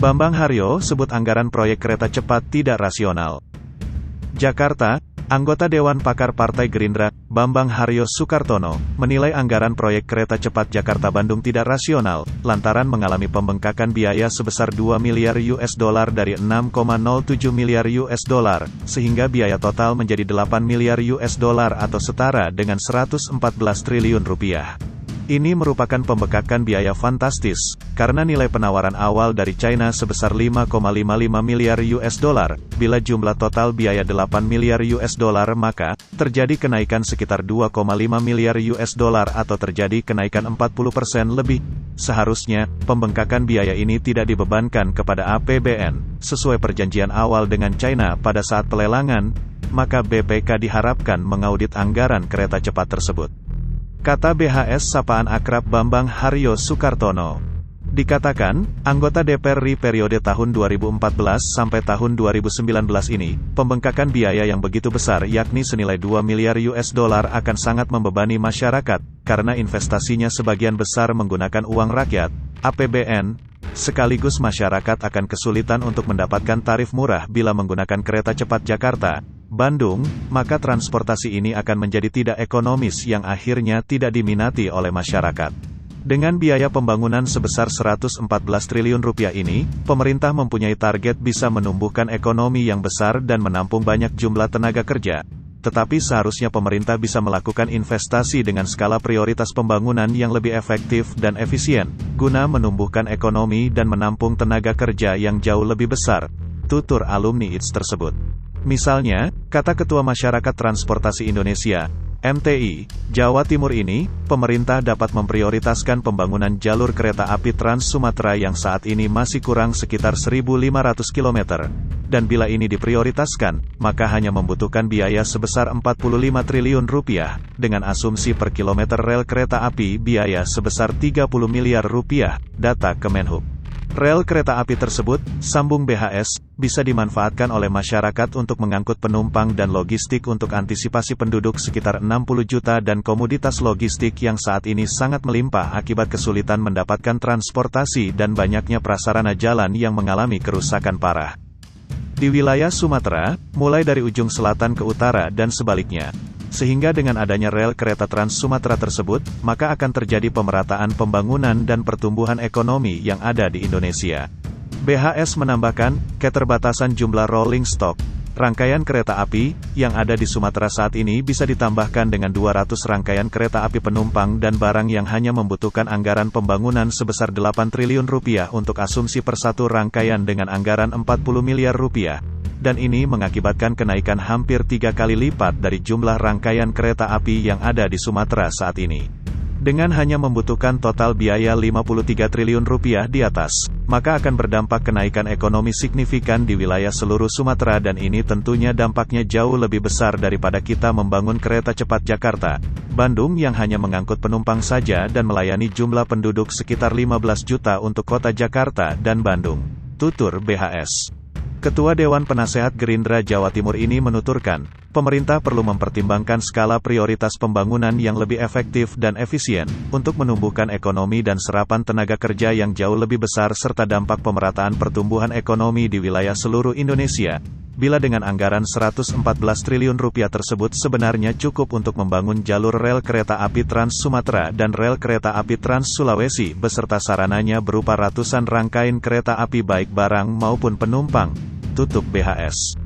Bambang Haryo sebut anggaran proyek kereta cepat tidak rasional. Jakarta, anggota Dewan Pakar Partai Gerindra, Bambang Haryo Soekartono, menilai anggaran proyek kereta cepat Jakarta-Bandung tidak rasional, lantaran mengalami pembengkakan biaya sebesar 2 miliar US dollar dari 6,07 miliar US dollar, sehingga biaya total menjadi 8 miliar US dollar atau setara dengan 114 triliun rupiah. Ini merupakan pembengkakan biaya fantastis, karena nilai penawaran awal dari China sebesar 5,55 miliar US dollar, bila jumlah total biaya 8 miliar US dollar maka, terjadi kenaikan sekitar 2,5 miliar US dollar atau terjadi kenaikan 40% lebih. Seharusnya, pembengkakan biaya ini tidak dibebankan kepada APBN, sesuai perjanjian awal dengan China pada saat pelelangan, maka BPK diharapkan mengaudit anggaran kereta cepat tersebut. Kata BHS sapaan akrab Bambang Haryo Soekartono. Dikatakan, anggota DPR RI periode tahun 2014 sampai tahun 2019 ini, pembengkakan biaya yang begitu besar yakni senilai 2 miliar US dollar akan sangat membebani masyarakat, karena investasinya sebagian besar menggunakan uang rakyat, APBN, sekaligus masyarakat akan kesulitan untuk mendapatkan tarif murah bila menggunakan kereta cepat Jakarta Bandung, maka transportasi ini akan menjadi tidak ekonomis yang akhirnya tidak diminati oleh masyarakat. Dengan biaya pembangunan sebesar 114 triliun rupiah ini, pemerintah mempunyai target bisa menumbuhkan ekonomi yang besar dan menampung banyak jumlah tenaga kerja. Tetapi seharusnya pemerintah bisa melakukan investasi dengan skala prioritas pembangunan yang lebih efektif dan efisien, guna menumbuhkan ekonomi dan menampung tenaga kerja yang jauh lebih besar, tutur alumni ITS tersebut. Misalnya, kata Ketua Masyarakat Transportasi Indonesia, MTI, Jawa Timur ini, pemerintah dapat memprioritaskan pembangunan jalur kereta api Trans Sumatera yang saat ini masih kurang sekitar 1.500 km. Dan bila ini diprioritaskan, maka hanya membutuhkan biaya sebesar 45 triliun rupiah, dengan asumsi per kilometer rel kereta api biaya sebesar 30 miliar rupiah, data Kemenhub. Rel kereta api tersebut, sambung BHS, bisa dimanfaatkan oleh masyarakat untuk mengangkut penumpang dan logistik untuk antisipasi penduduk sekitar 60 juta dan komoditas logistik yang saat ini sangat melimpah akibat kesulitan mendapatkan transportasi dan banyaknya prasarana jalan yang mengalami kerusakan parah. Di wilayah Sumatera, mulai dari ujung selatan ke utara dan sebaliknya. Sehingga dengan adanya rel kereta Trans Sumatera tersebut, maka akan terjadi pemerataan pembangunan dan pertumbuhan ekonomi yang ada di Indonesia. BHS menambahkan, keterbatasan jumlah rolling stock, rangkaian kereta api, yang ada di Sumatera saat ini bisa ditambahkan dengan 200 rangkaian kereta api penumpang dan barang yang hanya membutuhkan anggaran pembangunan sebesar 8 triliun rupiah untuk asumsi per satu rangkaian dengan anggaran 40 miliar rupiah. Dan ini mengakibatkan kenaikan hampir 3 kali lipat dari jumlah rangkaian kereta api yang ada di Sumatera saat ini. Dengan hanya membutuhkan total biaya 53 triliun rupiah di atas, maka akan berdampak kenaikan ekonomi signifikan di wilayah seluruh Sumatera dan ini tentunya dampaknya jauh lebih besar daripada kita membangun kereta cepat Jakarta Bandung yang hanya mengangkut penumpang saja dan melayani jumlah penduduk sekitar 15 juta untuk kota Jakarta dan Bandung, tutur BHS. Ketua Dewan Penasehat Gerindra Jawa Timur ini menuturkan, pemerintah perlu mempertimbangkan skala prioritas pembangunan yang lebih efektif dan efisien, untuk menumbuhkan ekonomi dan serapan tenaga kerja yang jauh lebih besar serta dampak pemerataan pertumbuhan ekonomi di wilayah seluruh Indonesia. Bila dengan anggaran 114 triliun rupiah tersebut sebenarnya cukup untuk membangun jalur rel kereta api Trans Sumatera dan rel kereta api Trans Sulawesi beserta sarananya berupa ratusan rangkaian kereta api baik barang maupun penumpang, tutup BHS.